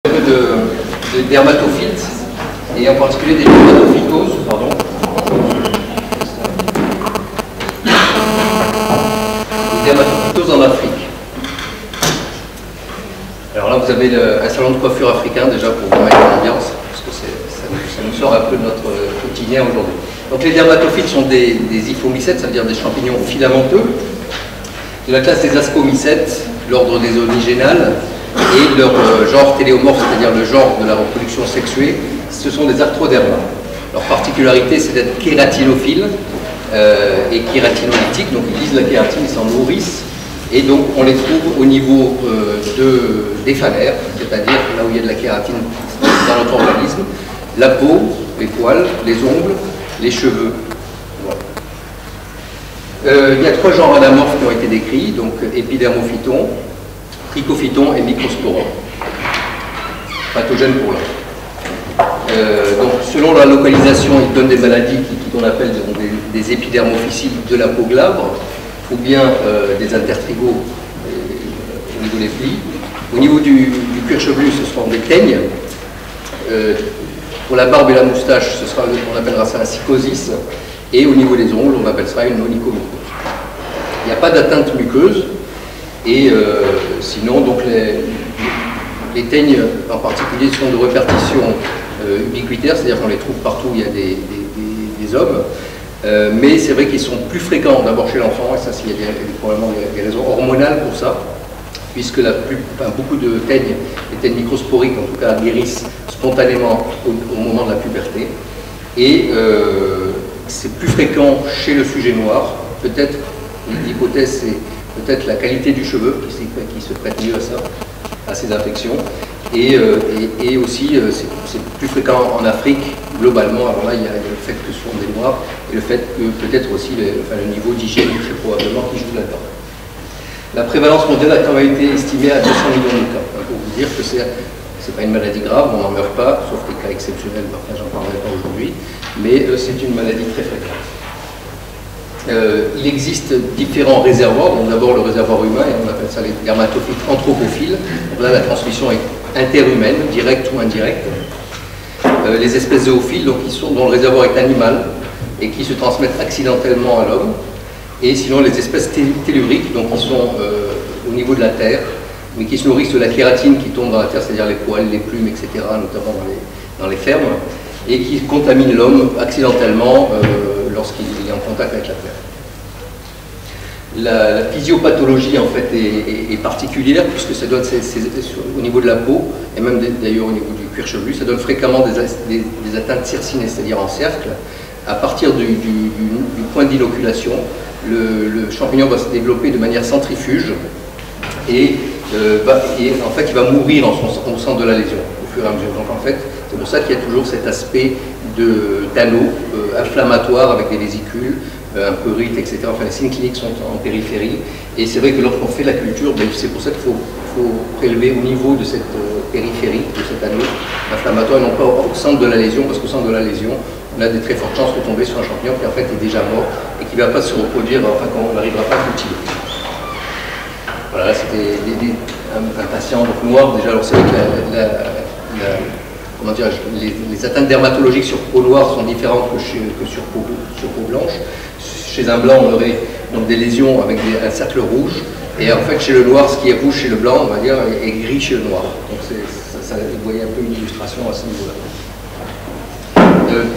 de dermatophytes, et en particulier des dermatophytoses, pardon. Des dermatophytoses en Afrique. Alors là, vous avez un salon de coiffure africain, déjà pour vous mettre l'ambiance, parce que ça nous sort un peu de notre quotidien aujourd'hui. Donc les dermatophytes sont des hyphomycètes, c'est-à-dire des champignons filamenteux, de la classe des ascomycètes, l'ordre des onigénales, et leur genre téléomorphe, c'est-à-dire le genre de la reproduction sexuée, ce sont des arthrodermas. Leur particularité, c'est d'être kératinophiles et kératinolytiques, donc ils lisent la kératine, ils s'en nourrissent, et donc on les trouve au niveau des phallaires, c'est-à-dire là où il y a de la kératine dans notre organisme, la peau, les poils, les ongles, les cheveux. Voilà. Il y a 3 genres anamorphes qui ont été décrits, donc épidermophyton, trichophyton et microsporum, pathogènes pour l'homme. Donc selon la localisation, ils donnent des maladies qu'on appelle des épidermophysites de la peau glabre, ou bien des intertrigaux au niveau des plis. Au niveau du cuir chevelu, ce seront des teignes. Pour la barbe et la moustache, on appellera ça un psychosis. Et au niveau des ongles, on appelle ça une onychomycose. Il n'y a pas d'atteinte muqueuse. Et sinon, donc les teignes en particulier sont de répartition ubiquitaire, c'est-à-dire qu'on les trouve partout où il y a des hommes. Mais c'est vrai qu'ils sont plus fréquents d'abord chez l'enfant, et ça, il y a probablement des raisons hormonales pour ça, puisque beaucoup de teignes, les teignes microsporiques en tout cas, guérissent spontanément au moment de la puberté. Et c'est plus fréquent chez le sujet noir. Peut-être, l'hypothèse, c'est peut-être la qualité du cheveu qui se prête mieux à ça, à ces infections. Et aussi, c'est plus fréquent en Afrique, globalement. Alors là, il y a le fait que ce sont des noirs, et le fait que peut-être aussi le niveau d'hygiène, c'est probablement qui joue là-dedans. La prévalence mondiale a quand même été estimée à 200 millions de cas. Pour vous dire que c'est pas une maladie grave, on n'en meurt pas, sauf des cas exceptionnels, enfin j'en parlerai pas aujourd'hui, mais c'est une maladie très fréquente. Il existe différents réservoirs, donc d'abord le réservoir humain, et on appelle ça les dermatophytes anthropophiles. Donc là, la transmission est interhumaine, directe ou indirecte. Les espèces zoophiles, donc, dont le réservoir est animal et qui se transmettent accidentellement à l'homme. Et sinon les espèces telluriques, donc qui sont au niveau de la terre, mais qui se nourrissent de la kératine qui tombe dans la terre, c'est-à-dire les poils, les plumes, etc., notamment dans les fermes, et qui contaminent l'homme accidentellement lorsqu'il est en contact avec la terre. La physiopathologie en fait est particulière, puisque ça donne au niveau de la peau, et même d'ailleurs au niveau du cuir chevelu, ça donne fréquemment des atteintes circinées, c'est-à-dire en cercle. À partir du point d'inoculation, le champignon va se développer de manière centrifuge, et en fait il va mourir au centre de la lésion au fur et à mesure. Donc en fait c'est pour ça qu'il y a toujours cet aspect d'anneau inflammatoire avec des vésicules, un peu rite, etc. Enfin les signes cliniques sont en périphérie, et c'est vrai que lorsqu'on fait la culture, c'est pour ça qu'il faut prélever au niveau de cette périphérie, de cet anneau inflammatoire, et non pas au centre de la lésion, parce qu'au centre de la lésion on a de très fortes chances de tomber sur un champignon qui en fait est déjà mort et qui ne va pas se reproduire, enfin qu'on n'arrivera pas à cultiver. Voilà, c'était un patient donc noir. Déjà, alors c'est vrai que les atteintes dermatologiques sur peau noire sont différentes que sur peau blanche. Chez un blanc, on aurait donc des lésions avec un cercle rouge, et en fait chez le noir, ce qui est rouge chez le blanc, on va dire, est gris chez le noir. Donc vous voyez un peu une illustration à ce niveau-là.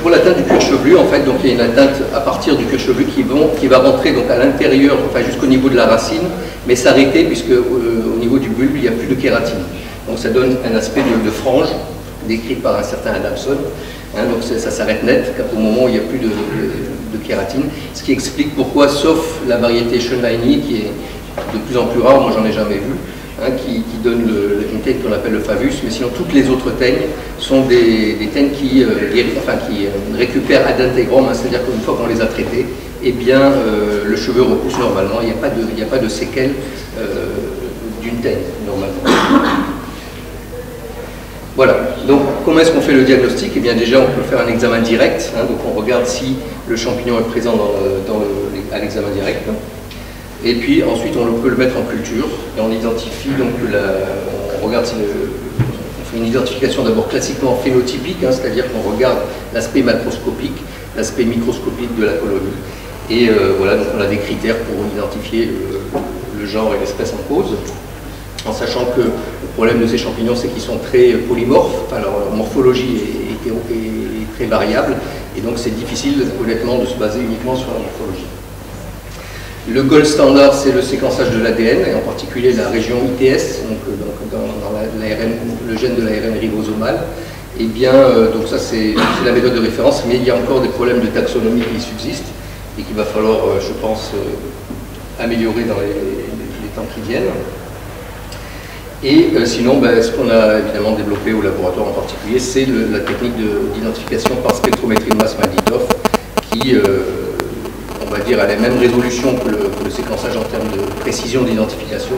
Pour l'atteinte du cuir chevelu, en fait, donc il y a une atteinte à partir du cuir chevelu qui va rentrer donc à l'intérieur, enfin jusqu'au niveau de la racine, mais s'arrêter puisque au niveau du bulbe il n'y a plus de kératine. Donc ça donne un aspect de frange décrit par un certain Adamson. Donc ça s'arrête net au moment où il n'y a plus de kératine, ce qui explique pourquoi, sauf la variété Schönleini qui est de plus en plus rare, moi j'en ai jamais vu, qui donne une teigne qu'on appelle le favus, mais sinon toutes les autres teignes sont des teignes qui récupèrent ad integrum, c'est-à-dire qu'une fois qu'on les a traitées, eh bien le cheveu repousse normalement, il n'y a pas de séquelles d'une teigne normalement. Voilà, donc comment est-ce qu'on fait le diagnostic? Eh bien déjà on peut faire un examen direct, donc on regarde si le champignon est présent à l'examen direct. Et puis ensuite on peut le mettre en culture et on identifie donc on regarde si une identification d'abord classiquement phénotypique, hein, c'est-à-dire qu'on regarde l'aspect macroscopique, l'aspect microscopique de la colonie. Et voilà, donc on a des critères pour identifier le genre et l'espèce en cause, en sachant que le problème de ces champignons, c'est qu'ils sont très polymorphes, enfin leur morphologie est très variable, et donc c'est difficile, honnêtement, de se baser uniquement sur la morphologie. Le gold standard, c'est le séquençage de l'ADN, et en particulier la région ITS, donc dans le gène de l'ARN ribosomal. Et bien, donc ça c'est la méthode de référence, mais il y a encore des problèmes de taxonomie qui subsistent, et qu'il va falloir, je pense, améliorer dans les temps qui viennent. Et sinon, ce qu'on a évidemment développé au laboratoire en particulier, c'est la technique d'identification par spectrométrie de masse Malditov, qui, on va dire, a la même résolution que le séquençage en termes de précision d'identification,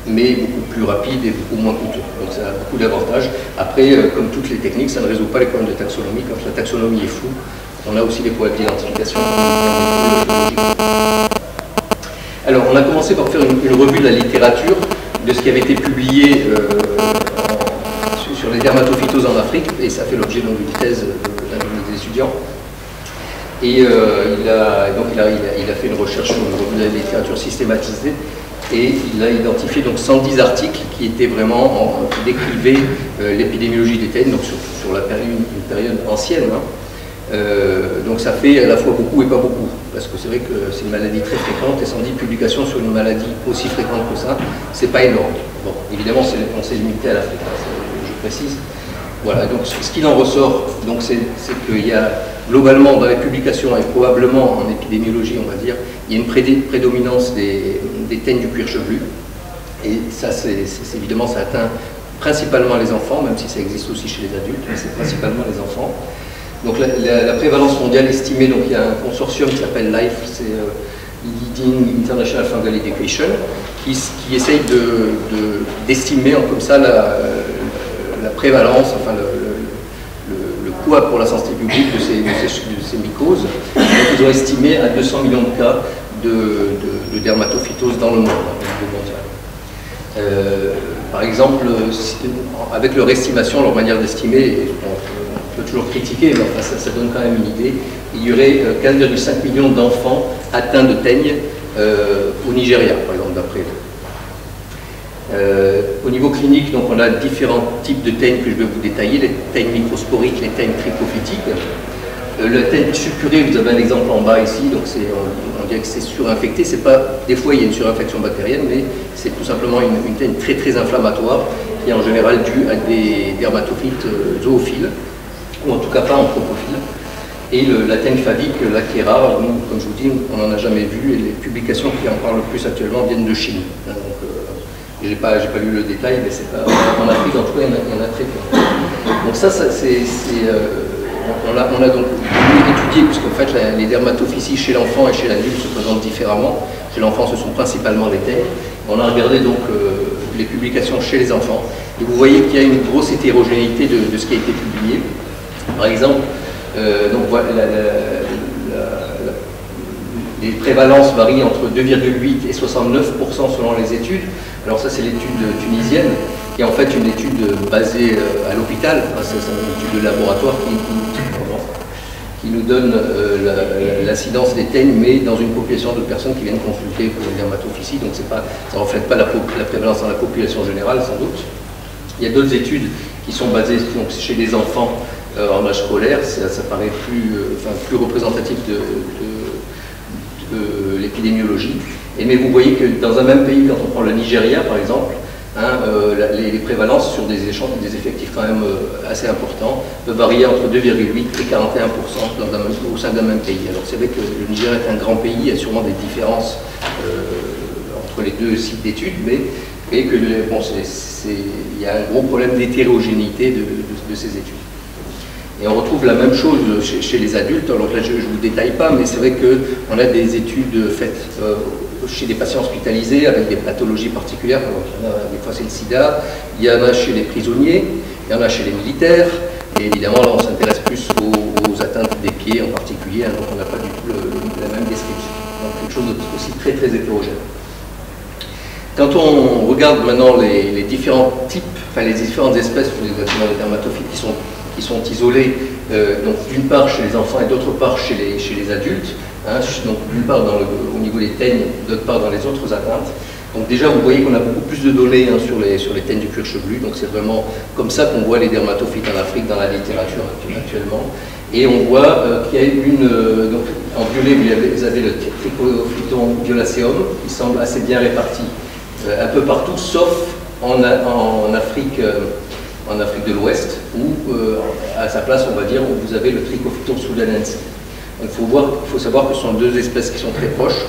mais beaucoup plus rapide et beaucoup moins coûteux. Donc ça a beaucoup d'avantages. Après, comme toutes les techniques, ça ne résout pas les problèmes de taxonomie. Quand la taxonomie est floue, on a aussi des problèmes d'identification. Alors, on a commencé par faire une revue de la littérature, de ce qui avait été publié sur les dermatophytoses en Afrique, et ça fait l'objet d'une thèse d'un de mes étudiants. Et il a fait une recherche sur une revue de la littérature systématisée, et il a identifié donc 110 articles qui étaient vraiment, qui décrivaient l'épidémiologie des teigne, donc sur une période ancienne. Hein. Donc ça fait à la fois beaucoup et pas beaucoup, parce que c'est vrai que c'est une maladie très fréquente, et 110 publications sur une maladie aussi fréquente que ça, c'est pas énorme. Bon, évidemment, on s'est limité à l'Afrique, je précise. Voilà, donc ce qu'il en ressort, c'est qu'il y a globalement dans les publications, et probablement en épidémiologie, on va dire, il y a une prédominance des teignes du cuir chevelu, et ça, évidemment, ça atteint principalement les enfants, même si ça existe aussi chez les adultes, mais c'est principalement les enfants. Donc la prévalence mondiale estimée, donc il y a un consortium qui s'appelle LIFE, c'est Leading International Fungal Education, qui essaye d'estimer comme ça la prévalence, enfin le poids pour la santé publique de ces mycoses. Donc ils ont estimé à 200 millions de cas de dermatophytose dans le monde, mondial. Par exemple, avec leur estimation, leur manière d'estimer, on peut toujours critiquer, mais enfin, ça donne quand même une idée. Il y aurait 15,5 millions d'enfants atteints de teigne au Nigeria, par exemple, d'après eux. Au niveau clinique, donc, on a différents types de teignes que je vais vous détailler, les teignes microsporiques, les teignes tricophytiques. La teigne suppurée, vous avez un exemple en bas ici, donc on dirait que c'est surinfecté. C'est pas, des fois il y a une surinfection bactérienne, mais c'est tout simplement une teigne très très inflammatoire qui est en général due à des dermatophytes zoophiles, ou en tout cas pas anthropophiles. Et la teigne favique, là qui est rare, nous, comme je vous dis, on n'en a jamais vu, et les publications qui en parlent le plus actuellement viennent de Chine. Donc, j'ai pas lu le détail, mais c'est pas, en Afrique en tout cas, il y en a très peu. Donc ça on a donc étudié, puisqu'en fait les dermatophysies chez l'enfant et chez l'adulte se présentent différemment. Chez l'enfant, ce sont principalement des teignes. On a regardé donc les publications chez les enfants, et vous voyez qu'il y a une grosse hétérogénéité de ce qui a été publié. Par exemple, donc voilà, les prévalences varient entre 2,8 et 69% selon les études. Alors ça, c'est l'étude tunisienne, qui est en fait une étude basée à l'hôpital. C'est une étude de laboratoire qui nous donne l'incidence des teignes, mais dans une population de personnes qui viennent consulter pour une dermatophysie. Donc ça ne reflète pas la prévalence dans la population générale, sans doute. Il y a d'autres études qui sont basées donc, chez les enfants en âge scolaire. Ça paraît plus représentatif de l'épidémiologie. Mais vous voyez que dans un même pays, quand on prend le Nigeria par exemple, les prévalences sur des effectifs quand même assez importants peuvent varier entre 2,8 et 41% au sein d'un même pays. Alors c'est vrai que le Nigeria est un grand pays, il y a sûrement des différences entre les deux sites d'études, mais qu'il y a un gros problème d'hétérogénéité de ces études. Et on retrouve la même chose chez les adultes. Alors là, je ne vous détaille pas, mais c'est vrai qu'on a des études faites chez des patients hospitalisés avec des pathologies particulières. Donc, des fois, c'est le sida. Il y en a chez les prisonniers, il y en a chez les militaires. Et évidemment, là, on s'intéresse plus aux atteintes des pieds en particulier. Hein, donc, on n'a pas du tout la même description. Donc, quelque chose aussi très, très hétérogène. Quand on regarde maintenant les différents types, enfin les différentes espèces, exactement les dermatophytes qui sont isolés, donc d'une part chez les enfants et d'autre part chez les adultes, hein, donc d'une part au niveau des teignes, d'autre part dans les autres atteintes. Donc déjà vous voyez qu'on a beaucoup plus de données hein, sur les teignes du cuir chevelu, donc c'est vraiment comme ça qu'on voit les dermatophytes en Afrique dans la littérature actuellement. Et on voit qu'il y a donc en violet vous avez le Trichophyton violacéum qui semble assez bien réparti un peu partout, sauf en Afrique de l'Ouest, où à sa place, on va dire, où vous avez le Trichophyton sudanense. Il faut savoir que ce sont deux espèces qui sont très proches,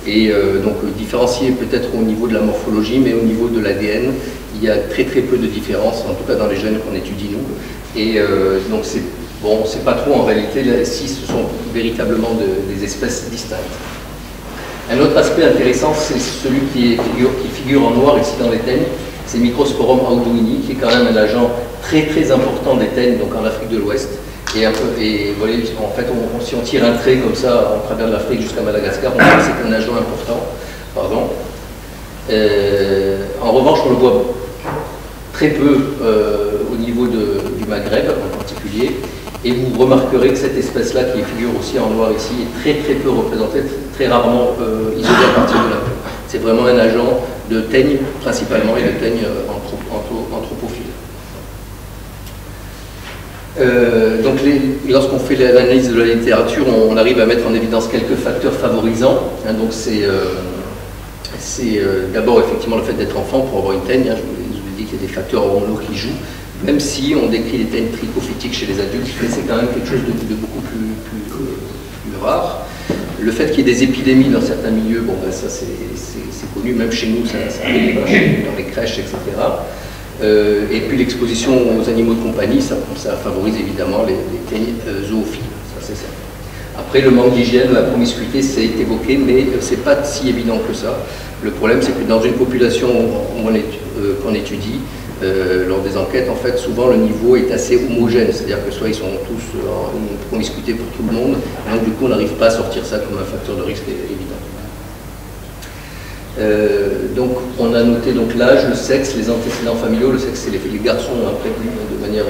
et donc différenciées peut-être au niveau de la morphologie, mais au niveau de l'ADN, il y a très peu de différence, en tout cas dans les gènes qu'on étudie nous. Et donc c'est pas trop en réalité si ce sont véritablement des espèces distinctes. Un autre aspect intéressant, c'est celui qui figure en noir ici dans les teignes, c'est Microsporum auduini, qui est quand même un agent très important des teignes, donc en Afrique de l'Ouest. Et voilà, en fait, si on tire un trait comme ça en travers de l'Afrique jusqu'à Madagascar, on voit que c'est un agent important. Pardon. En revanche, on le voit très peu au niveau du Maghreb en particulier. Et vous remarquerez que cette espèce-là, qui figure aussi en noir ici, est très peu représentée, très rarement isolée à partir de la peau. C'est vraiment un agent de teigne principalement et de teigne anthropophile. Donc lorsqu'on fait l'analyse de la littérature, on arrive à mettre en évidence quelques facteurs favorisants. Hein, donc c'est d'abord effectivement le fait d'être enfant pour avoir une teigne. Hein, je vous ai dit qu'il y a des facteurs hormonaux qui jouent. Même si on décrit les teignes trichophytiques chez les adultes, c'est quand même quelque chose de beaucoup plus rare. Le fait qu'il y ait des épidémies dans certains milieux, bon, ben ça c'est connu, même chez nous, ça arrive dans les crèches, etc. Et puis l'exposition aux animaux de compagnie, ça favorise évidemment les teignes zoophiles, ça c'est certain. Après, le manque d'hygiène, la promiscuité, c'est évoqué, mais c'est pas si évident que ça. Le problème, c'est que dans une population qu'on étudie, lors des enquêtes, en fait, souvent le niveau est assez homogène, c'est-à-dire que soit ils sont tous en une promiscuité pour tout le monde, et donc du coup on n'arrive pas à sortir ça comme un facteur de risque évident. Donc on a noté l'âge, le sexe, les antécédents familiaux. Le sexe, c'est les garçons de manière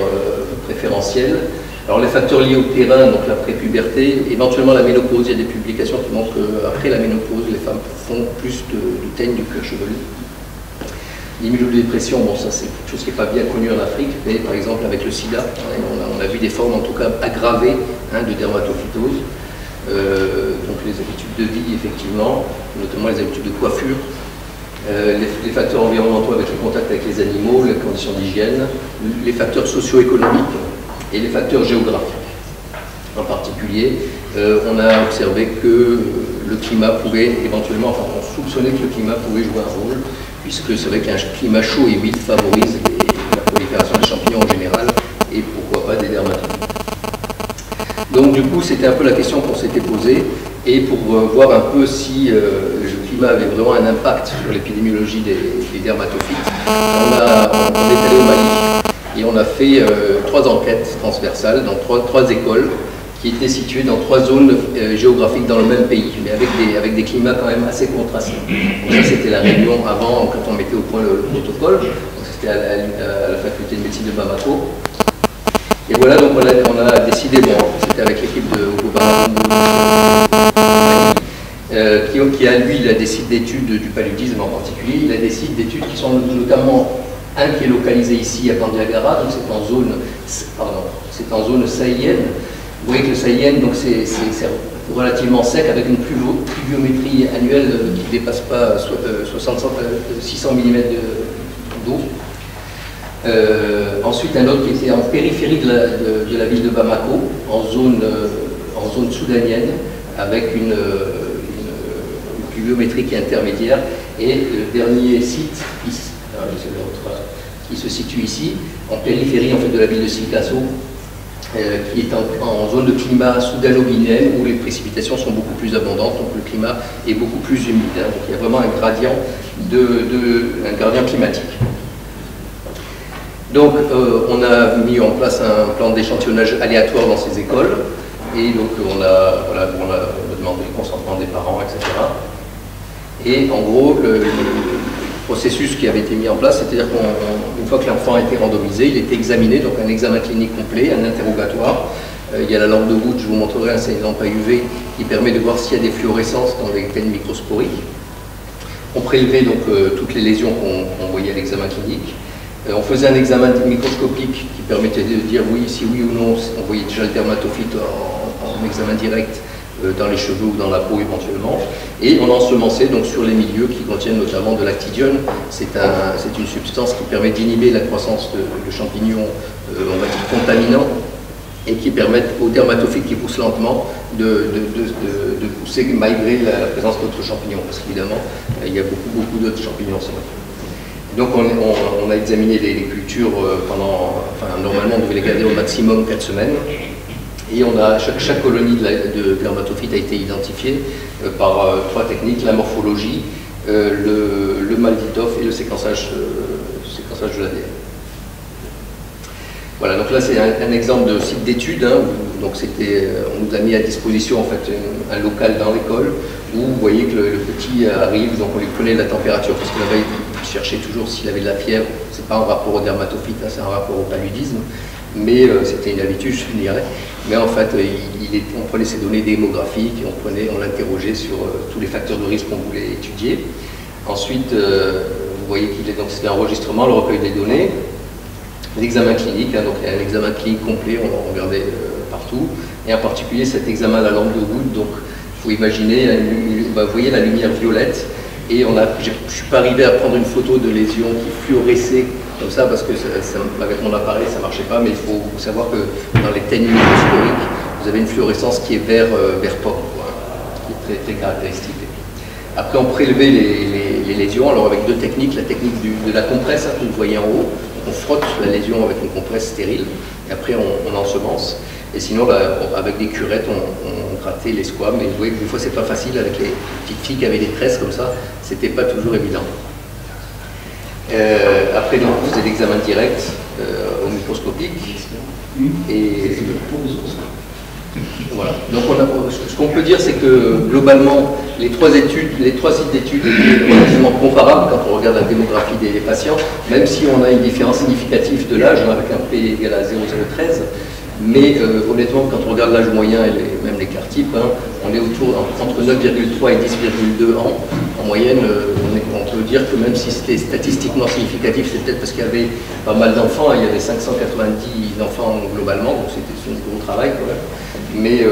préférentielle. Alors les facteurs liés au terrain, donc la prépuberté, éventuellement la ménopause. Il y a des publications qui montrent qu'après la ménopause, les femmes font plus de teigne du cuir chevelu. L'immunodépression, bon, ça c'est quelque chose qui n'est pas bien connu en Afrique, mais par exemple avec le sida, on a vu des formes en tout cas aggravées de dermatophytose. Donc les habitudes de vie, effectivement, notamment les habitudes de coiffure, les facteurs environnementaux avec le contact avec les animaux, les conditions d'hygiène, les facteurs socio-économiques et les facteurs géographiques. En particulier, on a observé que le climat pouvait éventuellement, enfin on soupçonnait que le climat pouvait jouer un rôle, puisque c'est vrai qu'un climat chaud et humide favorise la prolifération des champignons en général, et pourquoi pas des dermatophytes. Donc du coup, c'était un peu la question qu'on s'était posée, et pour voir un peu si le climat avait vraiment un impact sur l'épidémiologie des dermatophytes, on est allé au Mali, et on a fait 3 enquêtes transversales dans trois écoles, qui étaient situées dans 3 zones géographiques dans le même pays, mais avec des climats quand même assez contrastés. Donc ça, c'était la réunion avant, quand on mettait au point le protocole. C'était à la faculté de médecine de Bamako. Et voilà, donc on a décidé, bon, c'était avec l'équipe de Hugo Bamako, qui a, lui, il a des sites d'études du paludisme en particulier. Il a des sites d'études qui sont notamment un qui est localisé ici à Bandiagara, donc c'est en zone sahélienne. Vous voyez que le Sahélien, donc c'est relativement sec, avec une pluviométrie annuelle qui ne dépasse pas 600 mm d'eau. Ensuite, un autre qui était en périphérie de la ville de Bamako, en zone soudanienne, avec une pluviométrie qui est intermédiaire. Et le dernier site, qui se situe ici, en périphérie en fait, de la ville de Sikasso, qui est en zone de climat soudano-guinéen où les précipitations sont beaucoup plus abondantes, donc le climat est beaucoup plus humide. Hein, donc il y a vraiment un gradient climatique. Donc on a mis en place un plan d'échantillonnage aléatoire dans ces écoles, et donc on a demandé le consentement des parents, etc. Et en gros, processus qui avait été mis en place, c'est-à-dire qu'une fois que l'enfant a été randomisé, il était examiné, donc un examen clinique complet, un interrogatoire. Il y a la lampe de Wood, je vous montrerai, c'est une lampe à UV qui permet de voir s'il y a des fluorescences dans les teignes microsporiques. On prélevait donc toutes les lésions qu'on voyait à l'examen clinique. On faisait un examen microscopique qui permettait de dire oui, si oui ou non, on voyait déjà le dermatophyte en examen direct dans les cheveux ou dans la peau éventuellement. Et on ensemençait donc sur les milieux qui contiennent notamment de l'actidione. C'est une substance qui permet d'inhiber la croissance de champignons, on va dire contaminants, et qui permettent aux dermatophytes qui poussent lentement de pousser malgré la présence d'autres champignons, parce qu'évidemment, il y a beaucoup d'autres champignons. Donc on a examiné les cultures normalement on devait les garder au maximum 4 semaines, et chaque colonie de dermatophytes a été identifiée par 3 techniques, la morphologie, le Mal-Ditov et le séquençage de l'ADN. Voilà, donc là c'est un exemple de site d'étude, hein, donc on nous a mis à disposition en fait un local dans l'école où vous voyez que le petit arrive, donc on lui prenait la température, parce que là-bas il cherchait toujours s'il avait de la fièvre, c'est pas un rapport au dermatophyte, hein, c'est un rapport au paludisme, mais c'était une habitude je dirais, mais en fait on prenait ces données démographiques et on l'interrogeait sur tous les facteurs de risque qu'on voulait étudier. Ensuite, vous voyez qu'il est donc c'est l'enregistrement, le recueil des données. L'examen clinique, hein, donc il y a un examen clinique complet, on en regardait partout, et en particulier cet examen à la lampe de Wood, donc il faut imaginer, vous voyez la lumière violette, et je ne suis pas arrivé à prendre une photo de lésion qui fluoresçait comme ça, parce que avec mon appareil ça ne marchait pas, mais il faut savoir que dans les teignes microscopiques, vous avez une fluorescence qui est vert porc, qui est très caractéristique. Après on prélevait les lésions, alors avec 2 techniques, la technique de la compresse, hein, que vous voyez en haut. On frotte la lésion avec une compresse stérile, et après on ensemence. Et sinon, avec des curettes, on grattait les squames. Mais vous voyez que des fois, c'est pas facile avec les petites filles qui avaient des tresses comme ça, c'était pas toujours évident. Après, donc, on faisait l'examen direct au microscopique. Et voilà. Donc, ce qu'on peut dire, c'est que globalement, les 3 sites d'études étaient relativement comparables quand on regarde la démographie des patients, même si on a une différence significative de l'âge, avec un P égal à 0,013. Mais honnêtement, quand on regarde l'âge moyen et même l'écart type, hein, on est entre 9,3 et 10,2 ans. En moyenne, on peut dire que même si c'était statistiquement significatif, c'est peut-être parce qu'il y avait pas mal d'enfants, il y avait 590 enfants globalement, donc c'était un gros travail quand même. Mais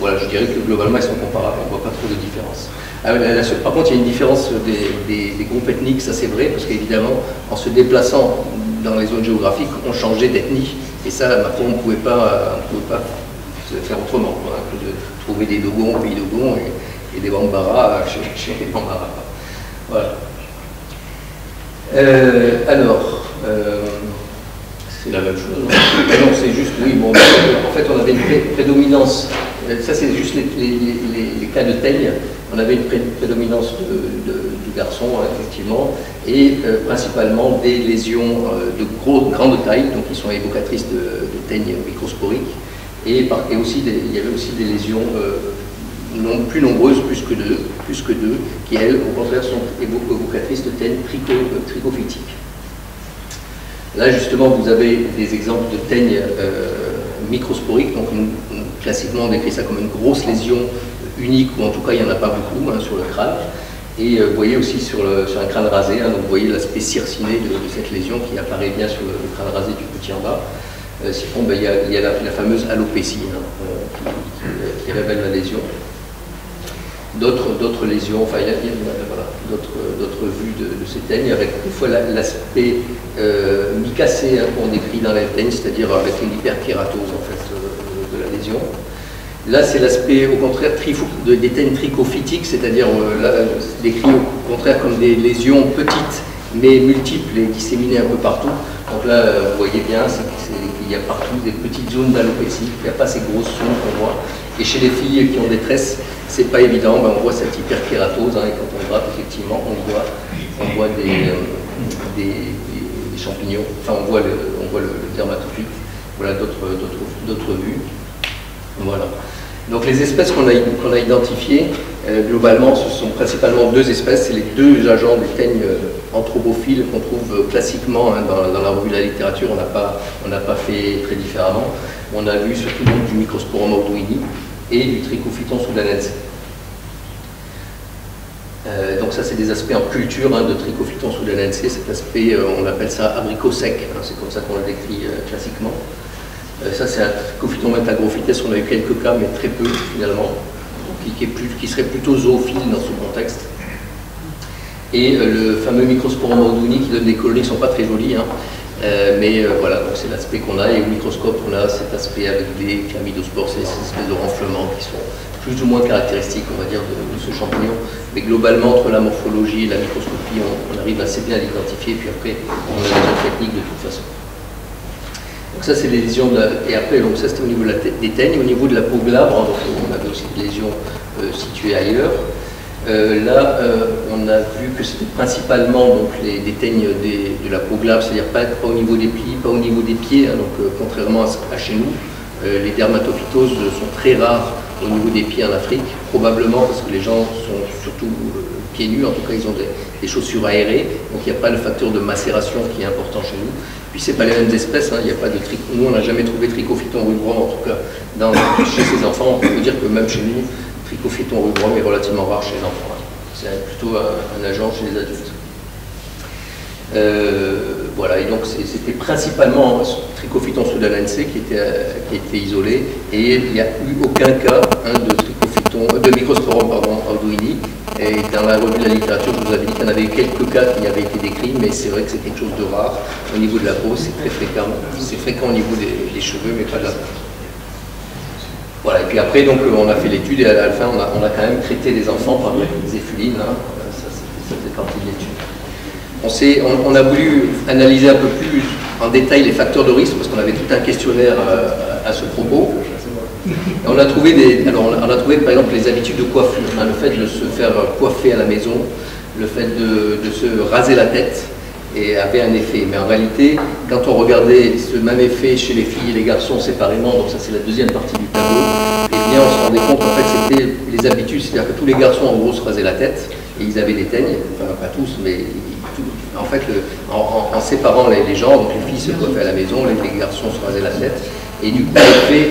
voilà, je dirais que globalement, ils sont comparables, on ne voit pas trop de différence. Par contre, il y a une différence des groupes ethniques, ça c'est vrai, parce qu'évidemment, en se déplaçant dans les zones géographiques, on changeait d'ethnie, et ça, maintenant, on ne pouvait pas faire autrement, quoi, que de trouver des Dogons au pays Dogon et des Bambara chez les Bambara. Voilà. C'est la même chose, non? Non, c'est juste, oui, bon, en fait, on avait une prédominance, ça c'est juste les cas de teigne, on avait une prédominance de garçons, hein, effectivement, et principalement des lésions de grande taille, donc qui sont évocatrices de teignes microsporiques, et il y avait aussi des lésions plus nombreuses, plus que deux, qui elles, au contraire, sont évocatrices de teignes trichophytiques. Là, justement, vous avez des exemples de teignes microsporiques, donc classiquement, on décrit ça comme une grosse lésion unique, ou en tout cas, il n'y en a pas beaucoup, hein, sur le crâne. Et vous voyez aussi sur un crâne rasé, hein, donc vous voyez l'aspect circiné de cette lésion qui apparaît bien sur le crâne rasé du petit en bas. Sinon, il y a la fameuse alopécie, hein, qui révèle la lésion. D'autres lésions, enfin il y a voilà, d'autres vues de ces teignes, avec une fois l'aspect micacé, hein, qu'on décrit dans la teigne, c'est-à-dire avec une hyperkératose en fait, de la lésion. Là, c'est l'aspect, au contraire, des teignes trichophytiques, c'est-à-dire décrit au contraire comme des lésions petites, mais multiples et disséminées un peu partout. Donc là, vous voyez bien, qu'il y a partout des petites zones d'alopécie, il n'y a pas ces grosses zones qu'on voit. Et chez les filles qui ont des tresses, c'est pas évident, ben on voit cette hyperkératose, hein, et quand on gratte, effectivement, on voit des champignons, enfin on voit le dermatophyte. Voilà d'autres vues. Voilà. Donc les espèces qu'on a identifiées, globalement, ce sont principalement deux espèces. C'est les deux agents du teigne anthropophile qu'on trouve classiquement hein, dans la revue de la littérature. On n'a pas fait très différemment. On a vu surtout donc, du Microsporum audoini et du Trichophyton sudanense. Donc ça, c'est des aspects en culture hein, de Trichophyton sudanense. Cet aspect, on appelle ça abricot sec. Hein, c'est comme ça qu'on le décrit classiquement. Ça, c'est un Trichophyton Metagrophithes, on a eu quelques cas, mais très peu finalement, qui serait plutôt zoophile dans ce contexte. Et le fameux Microsporum audoini qui donne des colonies qui ne sont pas très jolies, hein, mais voilà, c'est l'aspect qu'on a. Et au microscope, on a cet aspect avec des chlamydospores, ces espèces de renflements qui sont plus ou moins caractéristiques, on va dire, de ce champignon. Mais globalement, entre la morphologie et la microscopie, on arrive assez bien à l'identifier, puis après, on a des autres techniques de toute façon. Donc ça, c'est les lésions, et après, donc ça c'était au niveau des teignes. Au niveau de la peau glabre, donc, on avait aussi des lésions situées ailleurs. Là, on a vu que c'était principalement donc, des teignes de la peau glabre, c'est-à-dire pas au niveau des plis, pas au niveau des pieds, hein, donc contrairement à chez nous, les dermatophytoses sont très rares au niveau des pieds en Afrique, probablement parce que les gens sont surtout pieds nus, en tout cas ils ont des chaussures aérées, donc il n'y a pas le facteur de macération qui est important chez nous. Puis c'est pas les mêmes espèces, hein, il n'y a pas de nous on n'a jamais trouvé Trichophyton rubrum, en tout cas chez ces enfants, on peut dire que même chez nous, Trichophyton rubrum est relativement rare chez les enfants. Hein. C'est plutôt un agent chez les adultes. Voilà, et donc c'était principalement Trichophyton sudanense qui était isolé, et il n'y a eu aucun cas hein, de Microsporum audoini. Et dans la revue de la littérature, je vous avais dit qu'il y en avait eu quelques cas qui avaient été décrits, mais c'est vrai que c'est quelque chose de rare. Au niveau de la peau, c'est très fréquent. C'est fréquent au niveau des cheveux, mais pas de la peau. Voilà, et puis après, donc, on a fait l'étude, et à la fin, on a quand même traité des enfants par des effulines. Hein. Ça faisait partie de l'étude. On a voulu analyser un peu plus en détail les facteurs de risque, parce qu'on avait tout un questionnaire à ce propos. Et on a trouvé par exemple les habitudes de coiffure, hein, le fait de se faire coiffer à la maison, le fait de se raser la tête, et avait un effet. Mais en réalité, quand on regardait ce même effet chez les filles et les garçons séparément, donc ça c'est la deuxième partie du tableau, et bien on se rendait compte qu'en fait c'était les habitudes, c'est-à-dire que tous les garçons en gros se rasaient la tête, et ils avaient des teignes, enfin pas tous, mais en fait en séparant les gens, donc les filles se coiffaient à la maison, les garçons se rasaient la tête, et du coup l'effet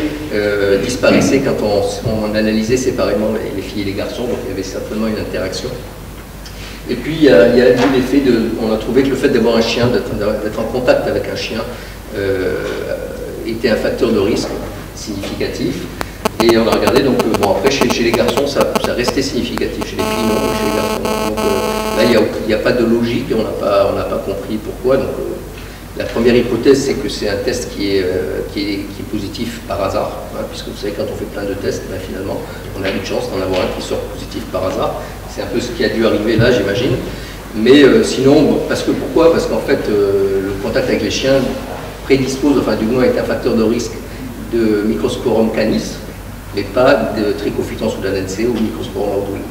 disparaissait quand on analysait séparément les filles et les garçons, donc il y avait certainement une interaction. Et puis il y a eu l'effet on a trouvé que le fait d'avoir un chien, d'être en contact avec un chien, était un facteur de risque significatif. Et on a regardé, donc bon, après chez les garçons ça restait significatif, chez les filles non, chez les garçons. Donc là il n'y a pas de logique, et on n'a pas compris pourquoi. Donc, la première hypothèse, c'est que c'est un test qui est positif par hasard, hein, puisque vous savez, quand on fait plein de tests, ben, finalement, on a une chance d'en avoir un qui sort positif par hasard. C'est un peu ce qui a dû arriver là, j'imagine. Mais sinon, bon, pourquoi? Parce qu'en fait, le contact avec les chiens prédispose, enfin du moins est un facteur de risque de Microsporum canis, mais pas de Trichophyton sudanense ou Microsporum audoini.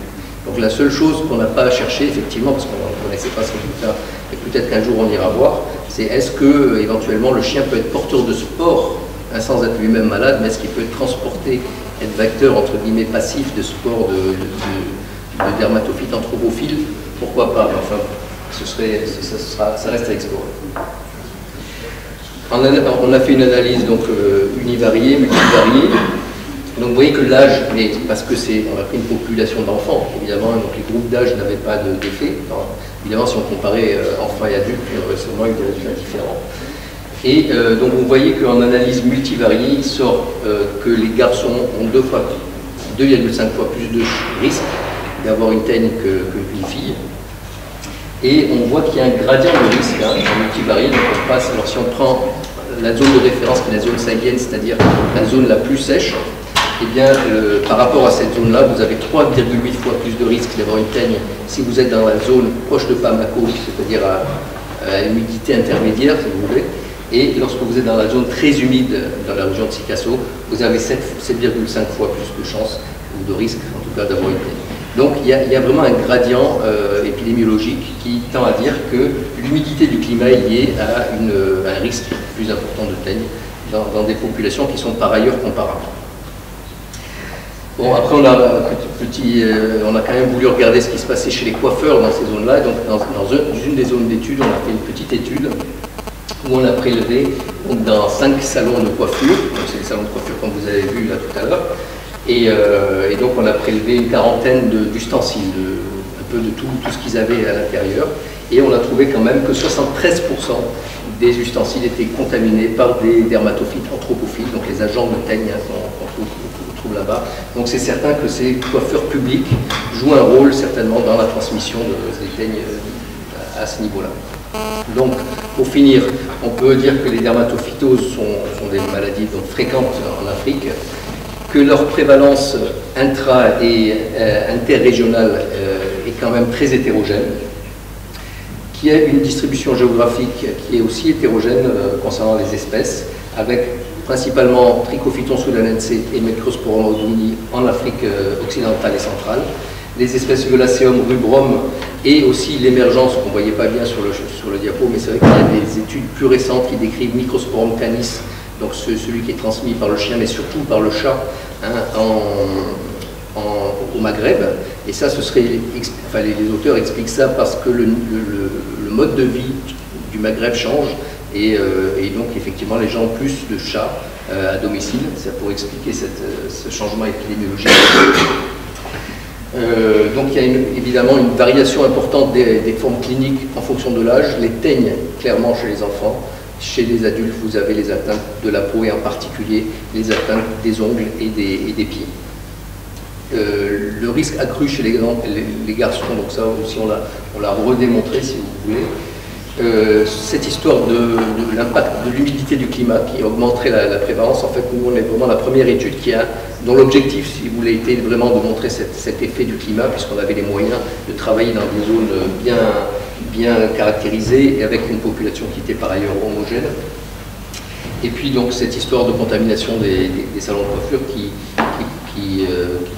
Donc la seule chose qu'on n'a pas cherché, effectivement, parce qu'on ne connaissait pas ce résultat, et peut-être qu'un jour on ira voir, c'est est-ce que éventuellement le chien peut être porteur de spores, hein, sans être lui-même malade, mais est-ce qu'il peut être transporté, être vecteur entre guillemets passif de spores de dermatophytes anthropophiles? Pourquoi pas? Enfin, ça reste à explorer. On a fait une analyse donc univariée, multivariée. Donc vous voyez que l'âge, mais parce que on a pris une population d'enfants, évidemment, donc les groupes d'âge n'avaient pas d'effet. Évidemment, si on comparait enfants et adultes, il y aurait sûrement eu des résultats différents. Et donc vous voyez qu'en analyse multivariée, il sort que les garçons ont 2,5 fois plus de risque d'avoir une teigne qu'une fille. Et on voit qu'il y a un gradient de risque hein, en multivarié. Donc on passe, alors si on prend la zone de référence qui est la zone sanguine, c'est-à-dire la zone la plus sèche, eh bien, par rapport à cette zone-là, vous avez 3,8 fois plus de risque d'avoir une teigne si vous êtes dans la zone proche de Bamako, c'est-à-dire à humidité intermédiaire, si vous voulez. Et lorsque vous êtes dans la zone très humide, dans la région de Sikasso, vous avez 7,5 fois plus de chances ou de risque, en tout cas, d'avoir une teigne. Donc, il y a vraiment un gradient épidémiologique qui tend à dire que l'humidité du climat est liée à un risque plus important de teigne dans des populations qui sont par ailleurs comparables. Bon, après, on a quand même voulu regarder ce qui se passait chez les coiffeurs dans ces zones-là. Donc, dans une des zones d'études, on a fait une petite étude où on a prélevé donc, dans 5 salons de coiffure. Donc, c'est les salons de coiffure comme vous avez vu là tout à l'heure. Et donc, on a prélevé une quarantaine d'ustensiles, un peu de tout ce qu'ils avaient à l'intérieur. Et on a trouvé quand même que 73% des ustensiles étaient contaminés par des dermatophytes anthropophiles, donc les agents de teigne qu'on trouve là-bas. Donc c'est certain que ces coiffeurs publics jouent un rôle certainement dans la transmission des teignes à ce niveau-là. Donc pour finir, on peut dire que les dermatophytoses sont des maladies donc, fréquentes en Afrique, que leur prévalence intra- et interrégionale est quand même très hétérogène, qu'il y a une distribution géographique qui est aussi hétérogène concernant les espèces, avec principalement Trichophyton soudanense et Microsporum oduni en Afrique occidentale et centrale, les espèces Violaceum rubrum et aussi l'émergence, qu'on ne voyait pas bien sur le diapo, mais c'est vrai qu'il y a des études plus récentes qui décrivent Microsporum canis, donc celui qui est transmis par le chien, mais surtout par le chat, hein, au Maghreb. Et ça, les auteurs expliquent ça parce que le mode de vie du Maghreb change et donc effectivement les gens ont plus de chats à domicile. Ça pourrait expliquer ce changement épidémiologique. Donc il y a évidemment une variation importante des formes cliniques en fonction de l'âge. Les teignes, clairement chez les enfants. Chez les adultes, vous avez les atteintes de la peau et en particulier les atteintes des ongles et des pieds. Le risque accru chez les garçons, donc ça aussi on l'a redémontré si vous voulez. Cette histoire de l'impact de l'humidité du climat qui augmenterait la prévalence, en fait nous on est vraiment la première étude dont l'objectif si vous voulez était vraiment de montrer cet effet du climat puisqu'on avait les moyens de travailler dans des zones bien caractérisées et avec une population qui était par ailleurs homogène. Et puis donc cette histoire de contamination des salons de coiffure qui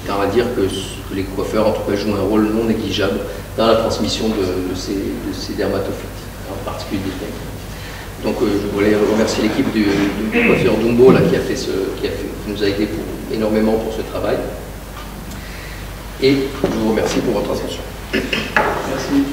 tend à dire que les coiffeurs en tout cas jouent un rôle non négligeable dans la transmission de ces dermatophytes, en particulier des teignes. Donc je voulais remercier l'équipe du coiffeur Dumbo là, qui nous a aidé énormément pour ce travail. Et je vous remercie pour votre attention. Merci.